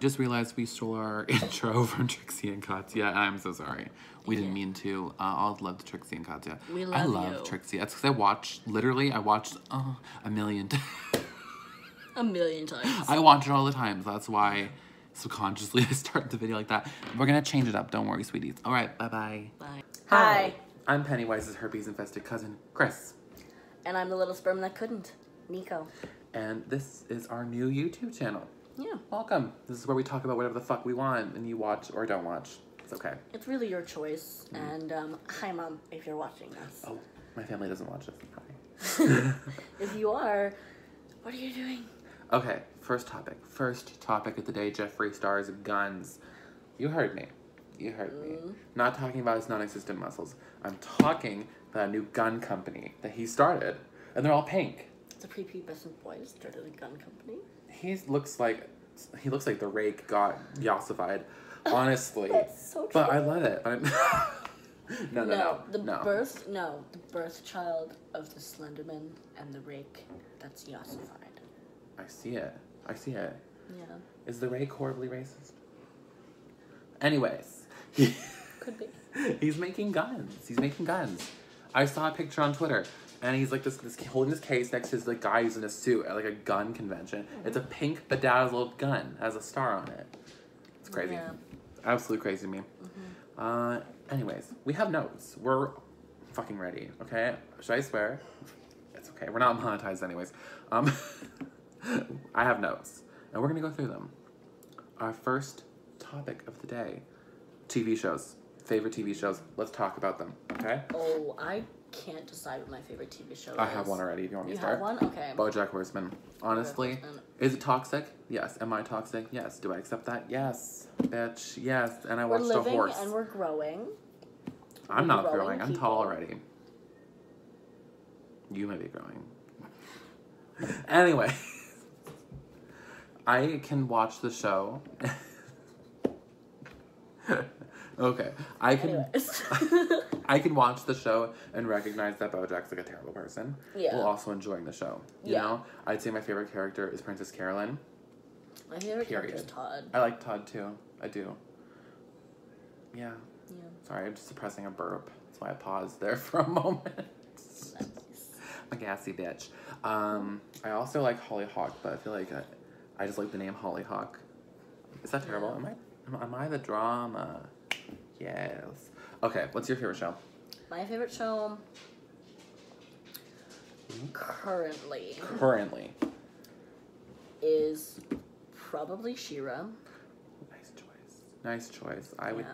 Just realized we stole our intro from Trixie and Katya. I'm so sorry. We didn't mean to. All love to Trixie and Katya. We love I love Trixie. That's because I watched a million times. A million times. I watch it all the time. So that's why subconsciously I start the video like that. We're going to change it up. Don't worry, sweeties. All right. Bye-bye. Bye. Hi. I'm Pennywise's herpes-infested cousin, Chris. And I'm the little sperm that couldn't, Nico. And this is our new YouTube channel. Yeah. Welcome. This is where we talk about whatever the fuck we want and you watch or don't watch. It's okay. It's really your choice. And hi, Mom, if you're watching this. Oh, my family doesn't watch this. Hi. If you are, what are you doing? Okay, first topic. First topic of the day, Jeffree Star's guns. You heard me. You heard me. Not talking about his non-existent muscles. I'm talking about a new gun company that he started. And they're all pink. It's a prepubescent boy who started a gun company. He looks like the rake got yassified. Honestly. That's so true. But I love it. No. The birth child of the Slenderman and the rake, that's yassified. I see it. Yeah. Is the rake horribly racist? Anyways. Could be. He's making guns. I saw a picture on Twitter, and he's like this holding this case next to his like guy who's in a suit at like a gun convention. Mm-hmm. It's a pink bedazzled gun, has a star on it. It's crazy. Yeah. Absolutely crazy to me. Mm-hmm. Anyways, we have notes. We're fucking ready. Okay, should I swear? It's okay. We're not monetized anyways. I have notes, and we're gonna go through them. Our first topic of the day: TV shows. Favorite TV shows. Let's talk about them. Okay. Oh, I can't decide what my favorite TV show is. I have one already. If you want me to start. You have one? Okay. BoJack Horseman. Honestly, is it toxic? Yes. Am I toxic? Yes. Do I accept that? Yes. Bitch. Yes. And I watched a horse. We're living and we're growing. I'm not growing. I'm tall already. You may be growing. Anyway, I can watch the show. Okay, I can watch the show and recognize that BoJack's like a terrible person. Yeah. While also enjoying the show. You know, I'd say my favorite character is Princess Carolyn. My favorite character is Todd. I like Todd too. I do. Yeah. Yeah. Sorry, I'm just suppressing a burp. That's why I paused there for a moment. Nice. I'm a gassy bitch. I also like Hollyhock, but I feel like I just like the name Hollyhock. Is that terrible? Am I the drama? Yes. Okay, what's your favorite show? My favorite show currently is probably She-Ra. Nice choice. I would.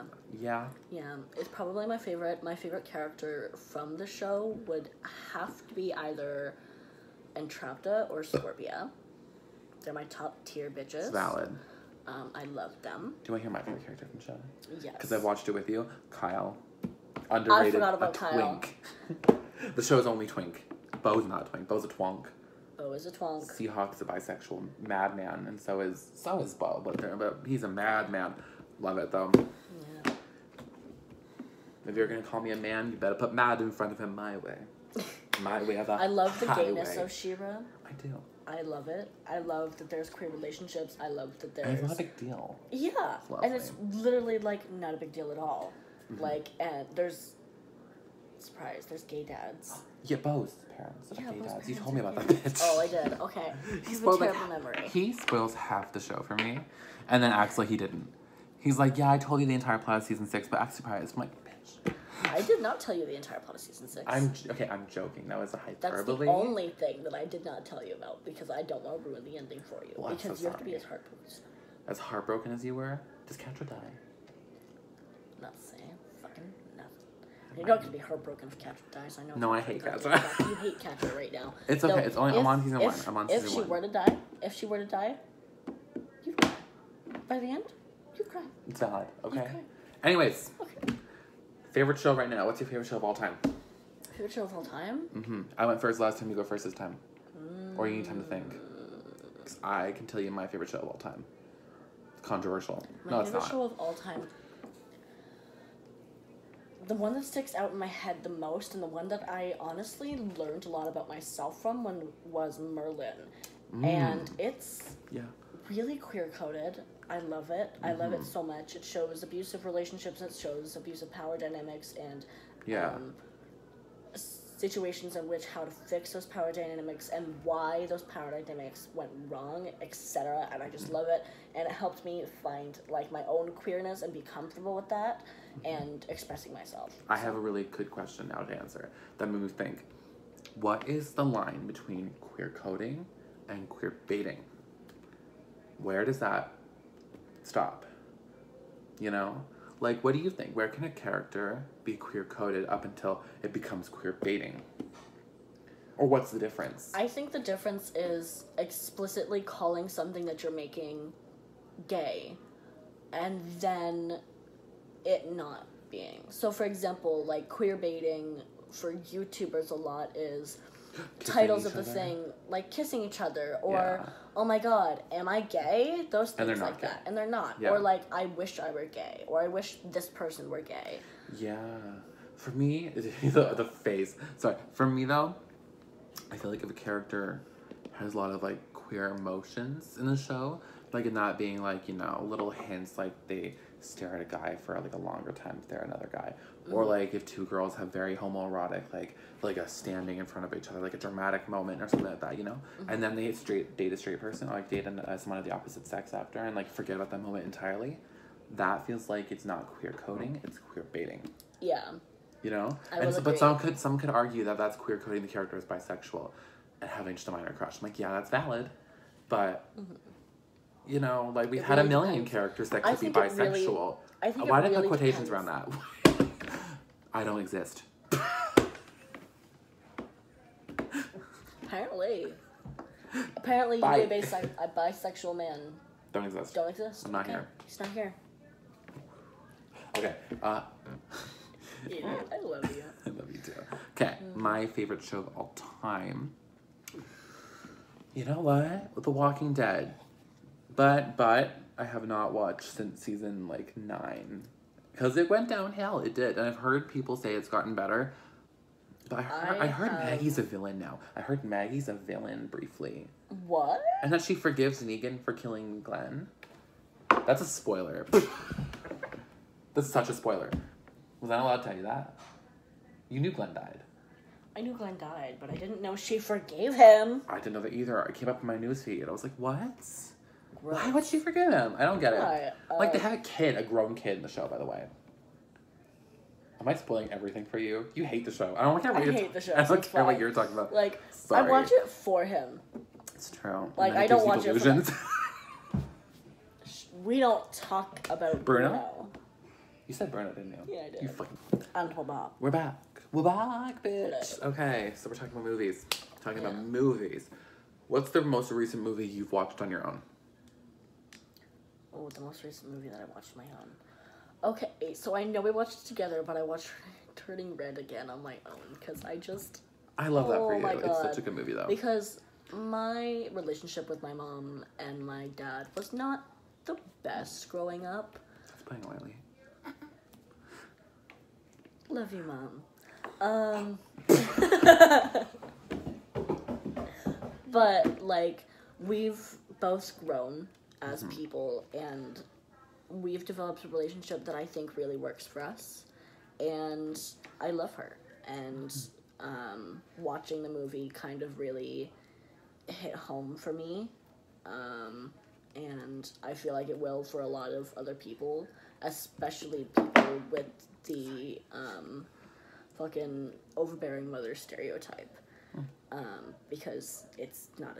Yeah. Yeah, it's probably my favorite. My favorite character from the show would have to be either Entrapta or Scorpia. They're my top tier bitches. It's valid. I love them. Do you want to hear my favorite character from the show? Yes. Because I've watched it with you. Kyle. Underrated. I forgot about Kyle. Twink. The show is only twink. Bo's not a twink. Bo's a twonk. Bo is a twonk. Seahawk's a bisexual madman, and so is Bo, but he's a madman. Love it though. Yeah. If you're gonna call me a man, you better put mad in front of him my way. My way of the I love the highway. gayness of She-Ra. I do. I love it. I love that there's queer relationships. I love that there's... And it's not a big deal. Yeah. And it's literally, like, not a big deal at all. Mm-hmm. Like, and there's... Surprise, there's gay dads. Yeah, Bo's parents are gay dads. You told me about that gay. bitch. Oh, I did. Okay. He's a terrible memory. He spoils half the show for me, and then acts like he didn't. He's like, yeah, I told you the entire plot of season 6, but act surprised. I'm like, bitch. I did not tell you the entire plot of season 6. I'm joking. That was a hyperbole. That's the only thing that I did not tell you about, because I don't want to ruin the ending for you. Well, because you have to be as heartbroken. As heartbroken as you were? Does Catra die? Not saying fucking nothing. You're not going to be heartbroken if Catra dies. I know. No, I hate Catra. You hate Catra right now. It's okay. It's only I'm on season 1. I'm on season 1. If she were to die, you'd cry. By the end, you'd cry. It's valid. Okay. You'd cry. Anyways. Okay. Favorite show right now. What's your favorite show of all time? Favorite show of all time? Mm-hmm. I went first last time. You go first this time. Or you need time to think. Because I can tell you my favorite show of all time. It's controversial. My favorite show of all time. The one that sticks out in my head the most, and the one that I honestly learned a lot about myself from, was Merlin. And it's really queer-coded. I love it. I love it so much. It shows abusive relationships. It shows abusive power dynamics and situations in which how to fix those power dynamics and why those power dynamics went wrong, etc. And I just love it. And it helped me find like my own queerness and be comfortable with that and expressing myself. I have a really good question now to answer that made me think. What is the line between queer coding and queer baiting? Where does that stop? You know? Like, what do you think? Where can a character be queer coded up until it becomes queer baiting? Or what's the difference? I think the difference is explicitly calling something that you're making gay and then it not being. So, for example, like queer baiting for YouTubers a lot is titles of the thing, like kissing each other, or oh my god, am I gay? Those things like that. And they're not. Yeah. Or like, I wish I were gay, or I wish this person were gay. Yeah. For me, the face. Sorry. For me though, I feel like if a character has a lot of like queer emotions in the show, like it not being like, you know, little hints like they stare at a guy for like a longer time to stare at another guy. Or like if two girls have very homoerotic, like a standing in front of each other, like a dramatic moment or something like that, you know? And then they date a straight person or like date someone of the opposite sex after and like forget about that moment entirely. That feels like it's not queer coding, it's queer baiting. Yeah. You know? But some could argue that that's queer coding the character as bisexual and having just a minor crush. I'm like, yeah, that's valid. But you know, like we've had a million characters that could be bisexual. Why did I put quotations around that? I don't exist. Apparently you a bisexual man. Don't exist. Don't exist? I'm not here. He's not here. Okay. Yeah, I love you. I love you too. Okay, my favorite show of all time. You know what? The Walking Dead. But I have not watched since season like 9. Because it went downhill. It did. And I've heard people say it's gotten better. But I heard Maggie's a villain now. I heard Maggie's a villain briefly. What? And that she forgives Negan for killing Glenn. That's a spoiler. That's such a spoiler. Was I not allowed to tell you that? You knew Glenn died. I knew Glenn died, but I didn't know she forgave him. I didn't know that either. It came up in my newsfeed. I was like, what? Gross. Why would she forgive him? I don't get it. Like, they have a grown kid in the show, by the way. Am I spoiling everything for you? You hate the show. I don't care what you're hate the show. I don't care what you're talking about. Like, sorry. I watch it for him. It's true. Like, I don't watch it for him. We don't talk about Bruno. You said Bruno, didn't you? Yeah, I did. You fucking... And we're back. We're back. We're back, bitch. Okay, so we're talking about movies. About movies. What's the most recent movie you've watched on your own? Oh, the most recent movie that I watched on my own. Okay, so I know we watched it together, but I watched Turning Red again on my own because I love that for you. It's such a good movie, though. Because my relationship with my mom and my dad was not the best growing up. It's playing lightly. Love you, Mom. But, like, we've both grown as people, and we've developed a relationship that I think really works for us, and I love her, and watching the movie kind of really hit home for me, and I feel like it will for a lot of other people, especially people with the fucking overbearing mother stereotype, because it's not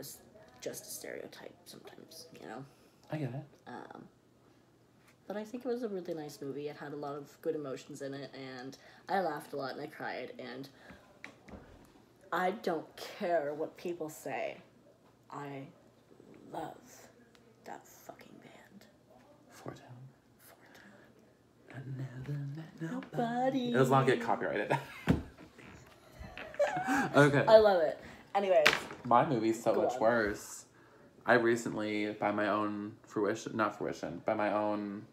just a stereotype sometimes, you know? I get it. But I think it was a really nice movie. It had a lot of good emotions in it, and I laughed a lot and I cried, and I don't care what people say. I love that fucking band. Four Town. I never met nobody. It does not get copyrighted. Okay. I love it. Anyways. My movie's so much worse. I recently, by my own by my own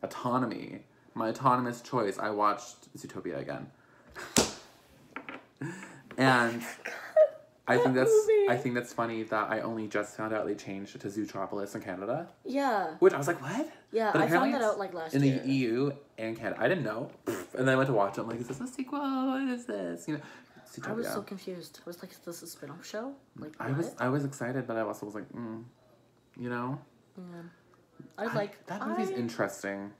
autonomy, my autonomous choice, I watched Zootopia again. And I think movie. I think that's funny that I only just found out they changed it to Zootropolis in Canada. Yeah. Which I was like, what? Yeah, But I found apparently that it's out like last in year. the EU and Canada. I didn't know. And then I went to watch it. I'm like, is this a sequel? What is this? You know, Zootopia. I was so confused. I was like, is this a spin-off show? Like, I was excited, but I also was like, you know? Yeah. That movie's interesting.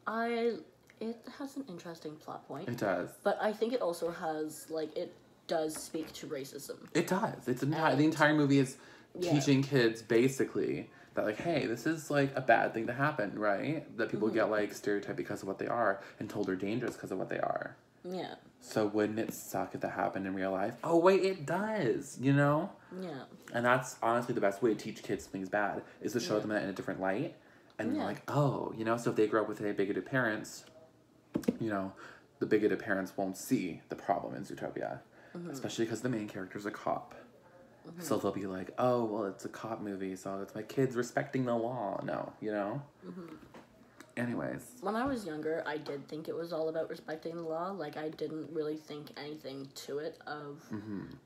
It has an interesting plot point. It does. But I think it also has, like, it does speak to racism. It does. The entire movie is teaching kids, basically, that, like, hey, this is, like, a bad thing to happen, right? That people get, like, stereotyped because of what they are and told they're dangerous because of what they are. Yeah. So wouldn't it suck if that happened in real life? Oh, wait, it does, you know? Yeah. And that's honestly the best way to teach kids something's bad, is to show them that in a different light. And like, oh, you know, so if they grow up with bigoted parents, you know, the bigoted parents won't see the problem in Zootopia. Especially because the main character's a cop. So they'll be like, oh, well, it's a cop movie, so it's my kids respecting the law. No, you know? Anyways. When I was younger, I did think it was all about respecting the law. Like, I didn't really think anything to it of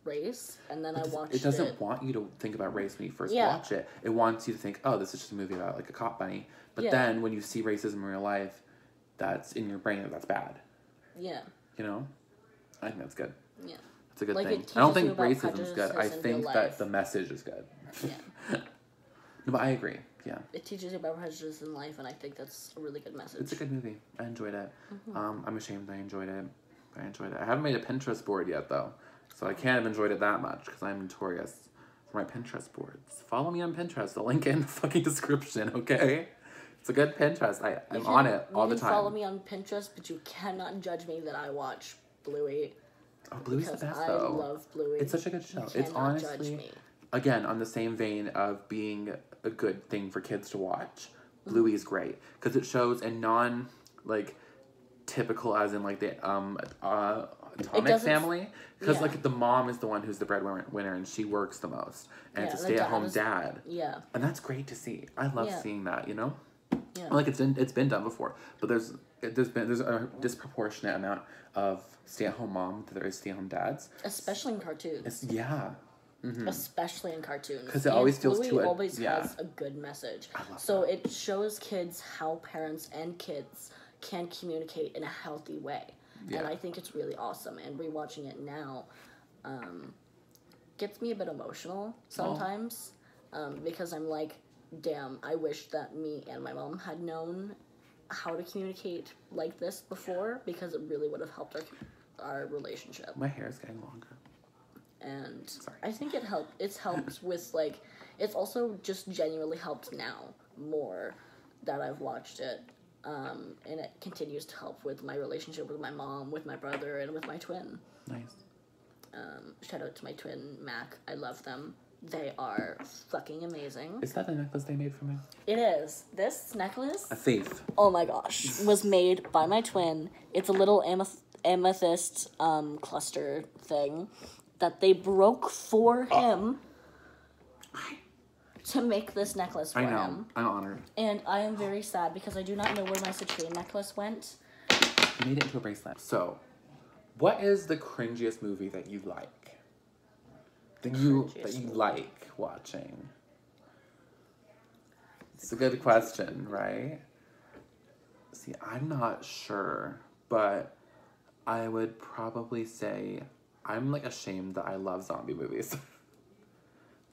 race. And then I watched it. It doesn't want you to think about race when you first watch it. It wants you to think, oh, this is just a movie about, like, a cop bunny. But then when you see racism in real life, that's in your brain, that's bad. Yeah. You know? I think that's good. Yeah. It's a good like, thing. I don't think racism is good. I in think real that life. the message is good. Yeah. No, but I agree. Yeah. It teaches you about prejudice in life, and I think that's a really good message. It's a good movie. I enjoyed it. I'm ashamed I enjoyed it. I haven't made a Pinterest board yet, though. So I can't have enjoyed it that much, because I'm notorious for my Pinterest boards. Follow me on Pinterest. The link in the fucking description, okay? It's a good Pinterest. I'm on it all the time. You can follow me on Pinterest, but you cannot judge me that I watch Bluey. Oh, Bluey's the best, I though. love Bluey. It's such a good show. You It's cannot honestly, judge me. Again, on the same vein of being a good thing for kids to watch, Bluey is great. Because it shows a non, like, typical as in, like, the Atomic family. Because, like, the mom is the one who's the breadwinner and she works the most. And it's a stay-at-home dad. Yeah. And that's great to see. I love seeing that, you know? Yeah. Like, it's been done before. But there's a disproportionate amount of stay-at-home moms that there is stay-at-home dads. Especially in cartoons. Especially in cartoons. Because it always feels Bluey too... always has a good message. I love so it shows kids how parents and kids can communicate in a healthy way. Yeah. And I think it's really awesome. And rewatching it now gets me a bit emotional sometimes. Because I'm like, damn, I wish that me and my mom had known how to communicate like this before, because it really would have helped our relationship. My hair is getting longer. And I think it's helped with, like, it's also just genuinely helped now more that I've watched it. And it continues to help with my relationship with my mom, with my brother, and with my twin. Nice. Shout out to my twin, Mac. I love them. They are fucking amazing. Is that the necklace they made for me? It is. This necklace... A thief. Oh my gosh. Was made by my twin. It's a little amethyst cluster thing that they broke for him to make this necklace for him. I'm honored. And I am very sad because I do not know where my citrine necklace went. You made it into a bracelet. So, what is the cringiest movie that you like? That you like watching? It's a good question, right? See, I'm not sure, but I would probably say I'm, like, ashamed that I love zombie movies.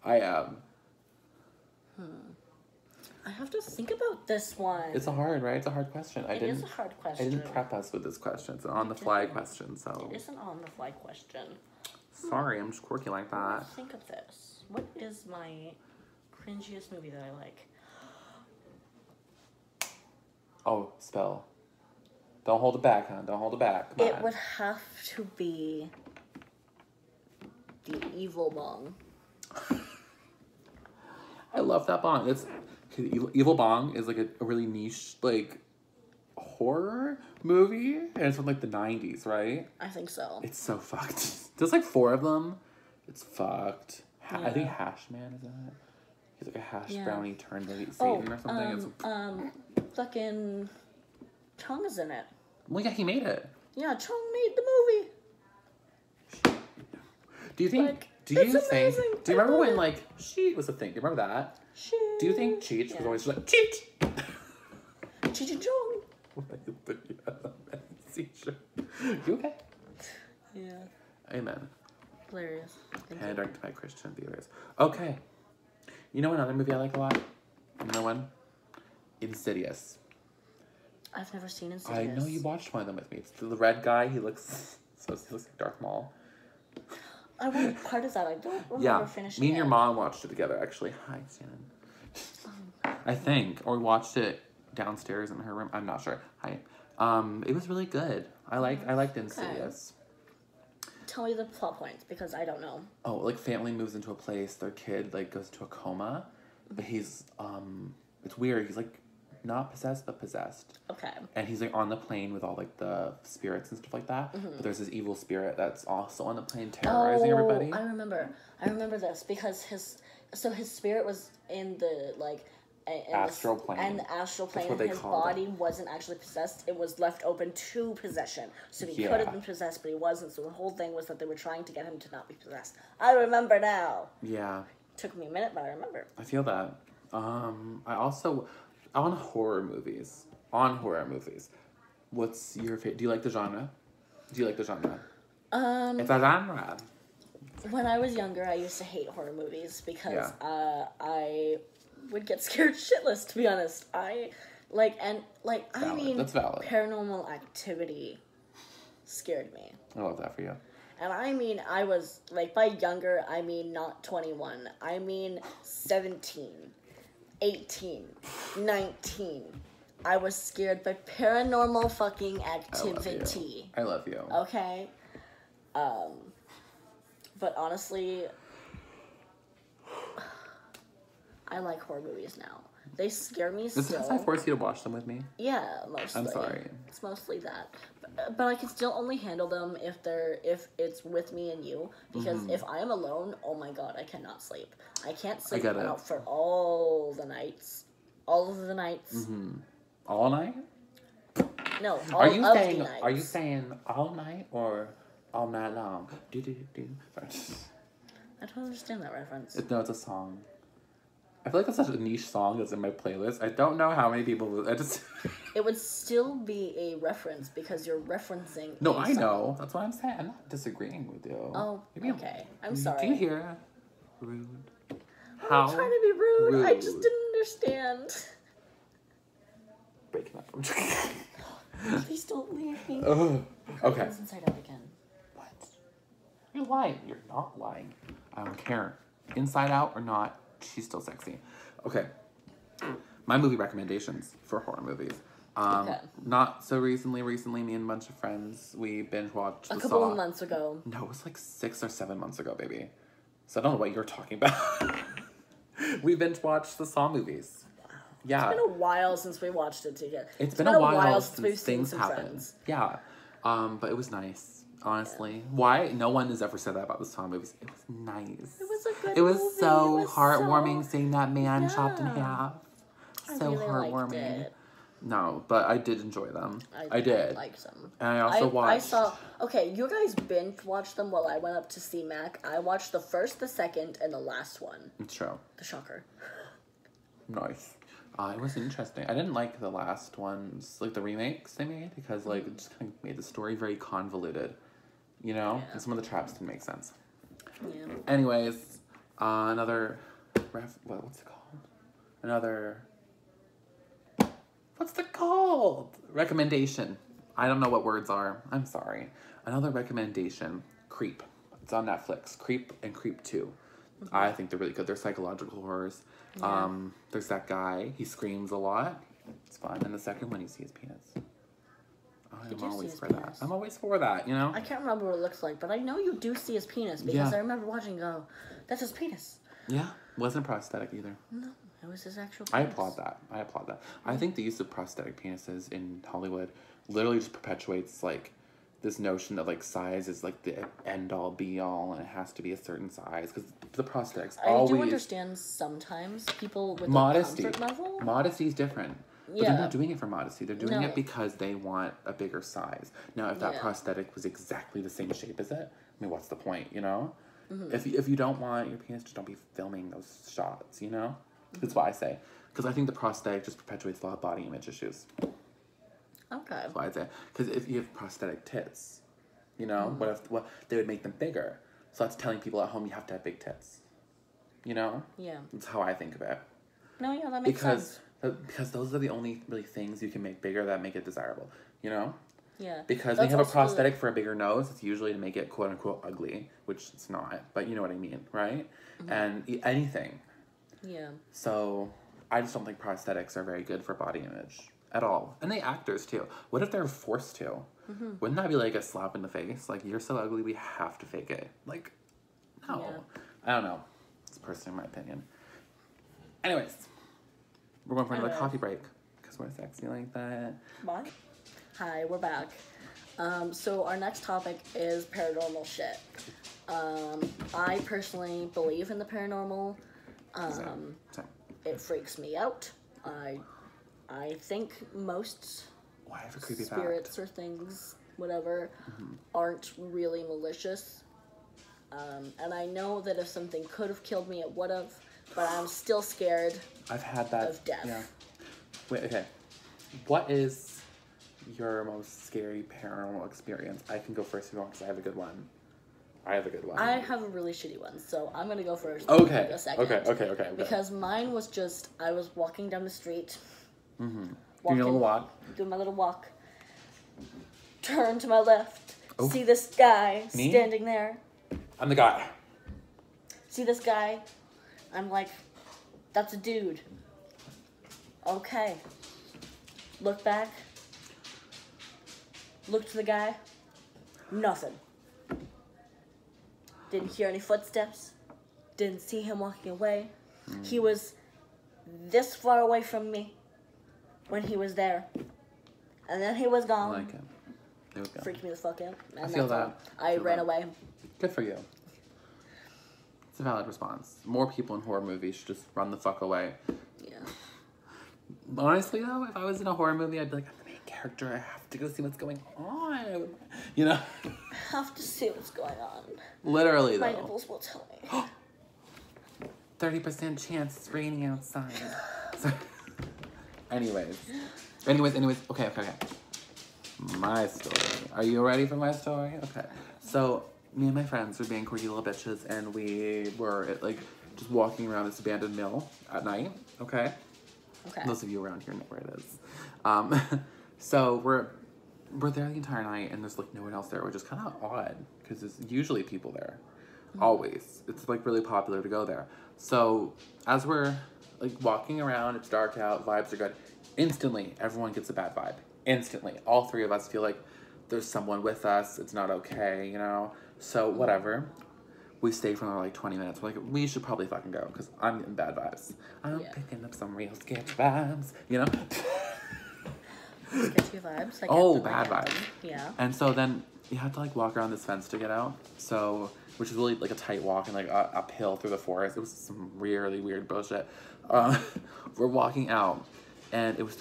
I am. I have to think about this one. It's right? It's a hard question. It is a hard question. I didn't prep us with this question. It's an on-the-fly question, so... It is an on-the-fly question. Sorry, I'm just quirky like that. Think of this. What is my cringiest movie that I like? Oh, spell. Don't hold it back, hon. Don't hold it back. Come on. It would have to be The Evil Bong. I love that bong. It's Evil Bong is like a really niche, like, horror movie, and it's from, like, the 90s, right? I think so. It's so fucked. There's, like, 4 of them. It's fucked. I think Hash Man is in it. He's like a hash brownie turned into Satan or something. Fucking Chong is in it. Well, yeah, he made it. Yeah, Chong made the movie. Do you think Do you It's think? amazing. Do you remember when like Cheech was a thing? Do you remember that? Cheech. Do you think Cheech was always like Cheech? Cheech and Chong. You okay? Yeah. Amen. Hilarious. And directed by Christian Theaters. Okay. You know another movie I like a lot? No one? Insidious. I've never seen Insidious. I know you watched one of them with me. It's the red guy. He looks like Darth Maul. I watched part of that. I don't remember finishing it. Me and your mom watched it together, actually. Hi, Shannon. I think. Or we watched it downstairs in her room. I'm not sure. Hi. It was really good. I liked Insidious. Tell me the plot points, because I don't know. Oh, like family moves into a place, their kid like goes into a coma, but he's it's weird. He's like not possessed but possessed. Okay. And he's like on the plane with all like the spirits and stuff like that. Mm-hmm. But there's this evil spirit that's also on the plane terrorizing everybody. I remember this because his spirit was in the like astral plane. And the astral plane, and his body wasn't actually possessed. It was left open to possession. So he could have been possessed, but he wasn't. So the whole thing was that they were trying to get him to not be possessed. I remember now. Yeah. Took me a minute, but I remember. I feel that. On horror movies. What's your favorite? Do you like the genre? It's a genre. When I was younger, I used to hate horror movies because I would get scared shitless, to be honest. I mean, that's valid. Paranormal Activity scared me. I love that for you. And I mean, I was, like, by younger, I mean not 21. I mean 17, 18, 19. I was scared by Paranormal fucking Activity. I love you. Okay? But honestly, I like horror movies now. They scare me still. Is it because I force you to watch them with me? Yeah, mostly. I'm sorry. It's mostly that. But I can still only handle them if it's with me and you. Because if I am alone, oh my god, I cannot sleep. I can't sleep out for all the nights. All of the nights. Mm-hmm. All night? No, all of the nights. Are you saying all night or all night long? Sorry. I don't understand that reference. No, it's a song. I feel like that's such a niche song that's in my playlist. I don't know how many people... It would still be a reference because you're referencing No, I know. That's what I'm saying. I'm not disagreeing with you. Oh, okay. I'm sorry. Do you hear? Rude. I'm not trying to be rude. I just didn't understand. Breaking up. Please don't leave me. Okay. Inside Out again. What? You're lying. You're not lying. I don't care. Inside Out or not, she's still sexy. Okay. My movie recommendations for horror movies. Not so recently, me and a bunch of friends, we binge watched a couple of months ago. No, it was like 6 or 7 months ago, baby. So I don't know what you're talking about. We binge watched the Saw movies. Wow. Yeah. It's been a while since we watched it together. It's been a while since we've seen some friends. Yeah. But it was nice, honestly. Yeah. Why? No one has ever said that about the Saw movies. It was nice. It was a good movie. It was movie. so heartwarming seeing that man chopped in half. So really heartwarming. Liked it. No, but I did enjoy them. I did. I liked them. And I also watched... Okay, you guys binge watched them while I went up to see Mac. I watched the first, the second, and the last one. It's true. The shocker. Nice. It was interesting. I didn't like the last ones, like the remakes they made, because like it just kind of made the story very convoluted, you know? Yeah. And some of the traps didn't make sense. Yeah. Anyways, another... what's it called? What's it called? Recommendation. I don't know what words are. I'm sorry. Another recommendation. Creep. It's on Netflix. Creep and Creep 2. Mm-hmm. I think they're really good. They're psychological horrors. Yeah. There's that guy. He screams a lot. It's fun. And the second one, you see his penis. I'm always for that. I'm always for that, you know? I can't remember what it looks like, but I know you do see his penis because I remember watching go, that's his penis. Yeah. Wasn't prosthetic either. No. It was his actual penis. I applaud that. I think the use of prosthetic penises in Hollywood literally just perpetuates, like, this notion that, like, size is, like, the end-all, be-all, and it has to be a certain size. Because the prosthetics always... I do understand sometimes people with modesty. A comfort level. Modesty is different. But they're not doing it for modesty. They're doing it because they want a bigger size. Now, if that prosthetic was exactly the same shape as it, I mean, what's the point, you know? If you don't want your penis, just don't be filming those shots, you know? That's what I say. Because I think the prosthetic just perpetuates a lot of body image issues. Okay. That's why I say. Because if you have prosthetic tits, you know, what they would make them bigger. So that's telling people at home you have to have big tits. You know? Yeah. That's how I think of it. No, yeah, that makes sense. Because those are the only really things you can make bigger that make it desirable. You know? Yeah. Because when you have a prosthetic for a bigger nose, it's usually to make it quote unquote ugly, which it's not. But you know what I mean, right? And anything. Yeah. So I just don't think prosthetics are very good for body image at all. And the actors too. What if they're forced to? Wouldn't that be like a slap in the face? Like, you're so ugly, we have to fake it. Like, no. Yeah. I don't know. It's personally my opinion. Anyways, we're going for another coffee break because we're sexy like that. What? Hi, we're back. So our next topic is paranormal shit. I personally believe in the paranormal. Same. It freaks me out. I think most Why have a creepy spirits or things, whatever, aren't really malicious. And I know that if something could have killed me, it would have. But I'm still scared. I've had that. Of death. Yeah. Wait. Okay. What is your most scary paranormal experience? I can go first if you want, because I have a good one. I have a really shitty one, so I'm gonna go first. Okay. A second. Okay. Because mine was just, I was walking down the street. Doing your little walk. Doing my little walk. Turn to my left. Oh. See this guy Me? standing there. I'm the guy. See this guy? I'm like, that's a dude. Okay. Look back. Look to the guy. Nothing. Didn't hear any footsteps. Didn't see him walking away. He was this far away from me when he was there. And then he was I gone. like it. There we go. Freaked me the fuck out. And I feel that's that. all. I ran away. Good for you. It's a valid response. More people in horror movies should just run the fuck away. Yeah. Honestly, though, if I was in a horror movie, I'd be like, I'm the main character. I have to go see what's going on. You know? I have to see what's going on. Literally, My though. nipples will tell me. 30% chance it's raining outside. So, anyways. Okay. My story. Are you ready for my story? Okay. So, me and my friends were being quirky little bitches, and we were, just walking around this abandoned mill at night, okay? Okay. Those of you around here know where it is. So, we're there the entire night, and there's, no one else there, which is kind of odd, because there's usually people there. Always. It's, really popular to go there. So, as we're, walking around, it's dark out, vibes are good. Instantly, everyone gets a bad vibe. Instantly. All three of us feel like there's someone with us. It's not okay, you know? So, whatever. We stay for another, 20 minutes. We're like, we should probably fucking go, because I'm getting bad vibes. I'm picking up some real sketch vibes, you know? Sketchy vibes. Bad vibes. Yeah. And so then you have to, walk around this fence to get out. So, which is really, a tight walk and, uphill through the forest. It was some really weird bullshit. We're walking out, and there was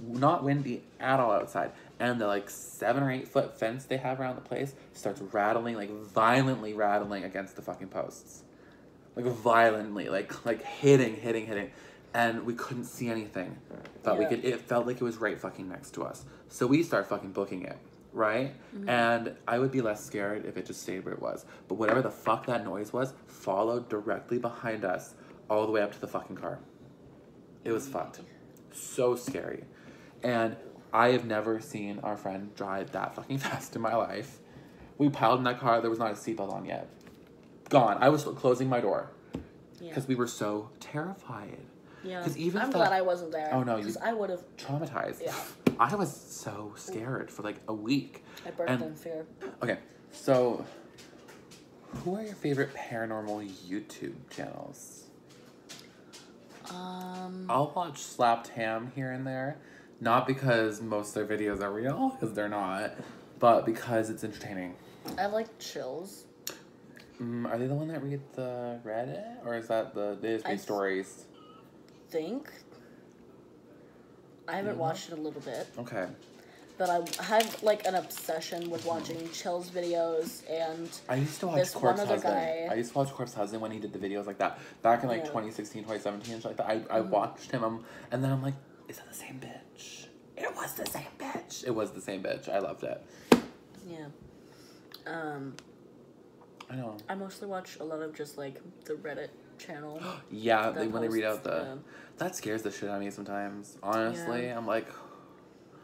not windy at all outside. And the, 7 or 8 foot fence they have around the place starts rattling, violently rattling against the fucking posts. Violently, hitting. And we couldn't see anything. But it felt like it was right fucking next to us. So we start fucking booking it, right? And I would be less scared if it just stayed where it was. But whatever the fuck that noise was, followed directly behind us all the way up to the fucking car. It was fucked. So scary. And I have never seen our friend drive that fucking fast in my life. We piled in that car. There was not a seatbelt on yet. Gone. I was closing my door. Because we were so terrified. Yeah. I'm glad I wasn't there. Oh, no. Because I would have... Traumatized. Yeah. I was so scared for a week. I burst in fear. Okay. So, who are your favorite paranormal YouTube channels? I'll watch Slapped Ham here and there. Not because most of their videos are real, because they're not, but because it's entertaining. I like Chills. Are they the one that read the Reddit? Or is that they just read stories? Think. I haven't watched it a little bit. Okay. But I had, like, an obsession with watching Chill's videos, and I used to watch this Corpse one other Husband. guy. I used to watch Corpse Husband when he did the videos like that. Back in, like, 2016, 2017, and shit like that. I watched him, and then I'm like, is that the same bitch? It was the same bitch. It was the same bitch. I loved it. Yeah. I know. I mostly watch a lot of just, like, the Reddit channel. Yeah, when they read out that scares the shit out of me sometimes. Honestly, Yeah. I'm like...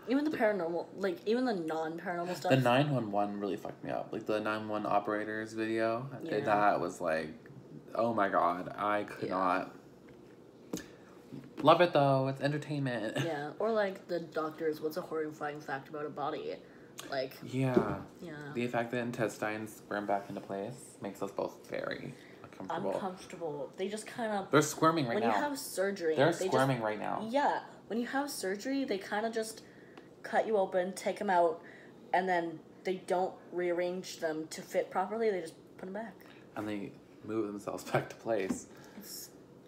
Even the paranormal, like, even the non-paranormal stuff. The 911 really fucked me up. Like, the 911 operators video. Yeah. That was like... Oh my god. I could not... Love it, though. It's entertainment. Yeah. Or, like, the doctors, what's a horrifying fact about a body? Like... Yeah. Yeah. The fact that intestines squirm back into place makes us both very uncomfortable. They just kind of... They're squirming right now. When you have surgery... They're squirming right now. Yeah. When you have surgery, they kind of just cut you open, take them out, and then they don't rearrange them to fit properly. They just put them back. And they move themselves back to place.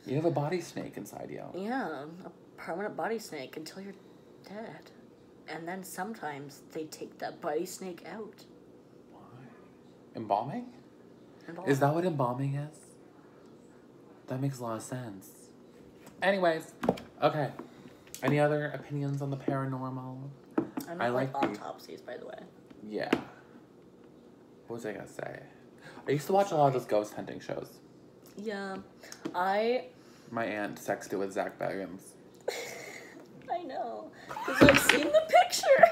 You have a body snake inside you. Yeah. A permanent body snake until you're dead. And then sometimes they take that body snake out. Why? Embalming? Is that what embalming is? That makes a lot of sense. Anyways, okay. Any other opinions on the paranormal? I like autopsies, by the way. Yeah. What was I gonna say? I used to watch a lot of those ghost hunting shows. Yeah. My aunt sexted with Zach Baggins. I know. Because I've seen the picture.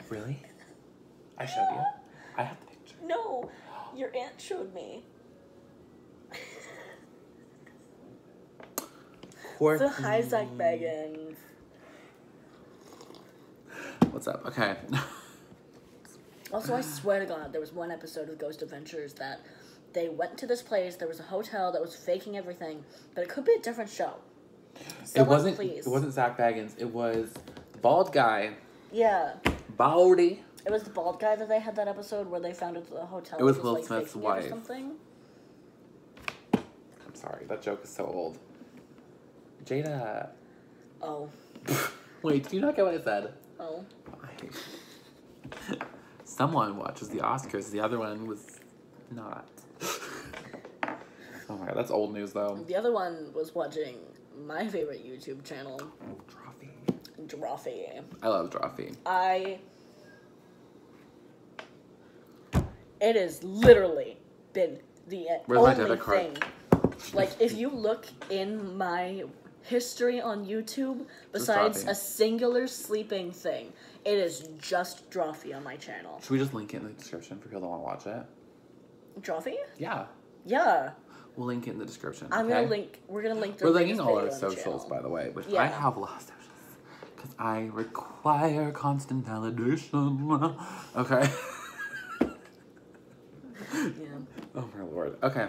Really? I showed you? I have the picture. No. Your aunt showed me. So hi, Zach Baggins. What's up? Okay. Also, I swear to God, there was one episode of Ghost Adventures that they went to this place, there was a hotel that was faking everything, but it could be a different show. Someone, please. It wasn't Zach Baggins. It was the bald guy. Yeah. Baldy. It was the bald guy that they had that episode where they found at the hotel. It was just, Will like, Smith's faking wife. Or something. I'm sorry, that joke is so old. Jada. Oh. Wait, did you not get what I said? Oh. Someone watches the Oscars. The other one was not. Oh my god, that's old news though. The other one was watching my favorite YouTube channel. Oh, Drawfee. I love Drawfee. It has literally been the Where's my only debit card? thing. Like, if you look in my history on YouTube, besides a singular sleeping thing, it is just Drawfee on my channel. Should we just link it in the description for people that want to watch it? Drawfee? Yeah. Yeah. We'll link it in the description. We're gonna link. We're linking all our socials, by the way, which I have a lot of socials because I require constant validation. Okay. Yeah. Oh my lord. Okay.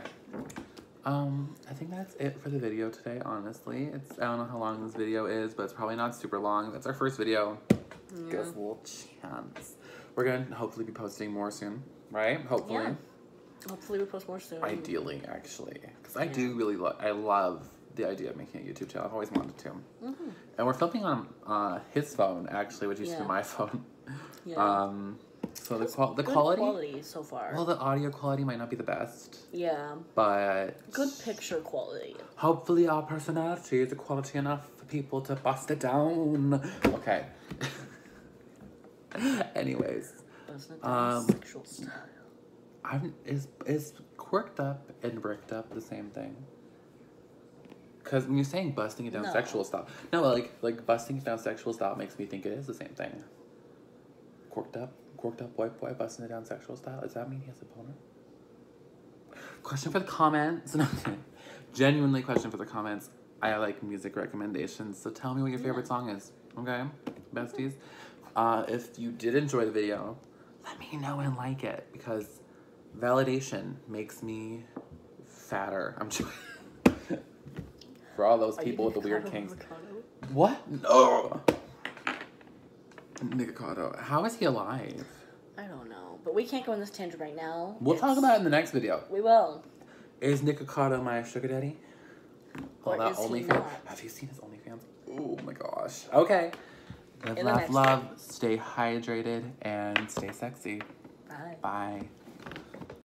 I think that's it for the video today, honestly. I don't know how long this video is, but it's probably not super long. That's our first video. Yeah. Give us a little chance. We're gonna hopefully be posting more soon, right? Hopefully. Yeah. Hopefully we post more soon. Ideally, actually. Because I do really I love the idea of making a YouTube channel. I've always wanted to. Mm-hmm. And we're filming on his phone, actually, which used to be my phone. Yeah. So the quality so far. Well, the audio quality might not be the best. Yeah. But good picture quality. Hopefully our personality is quality enough for people to bust it down. Okay. Anyways. Busting it down sexual style. Is quirked up and bricked up the same thing? Because when you're saying busting it down sexual style, no, like busting it down sexual style makes me think it is the same thing. Quirked up white boy busting it down sexual style. Does that mean he has a boner? Question for the comments. No, genuinely question for the comments. I like music recommendations, so tell me what your favorite song is. Okay, besties. If you did enjoy the video, let me know and like it because validation makes me fatter. I'm joking. For all those people with the weird kinks. What? No. Nikocado. How is he alive? I don't know, but we can't go on this tangent right now. We'll talk about it in the next video. We will. Is Nikocado my sugar daddy? Or that is he OnlyFans. not? Have you seen his OnlyFans? Oh my gosh. Okay. Live, in the laugh, next love. one. Stay hydrated and stay sexy. Bye. Bye.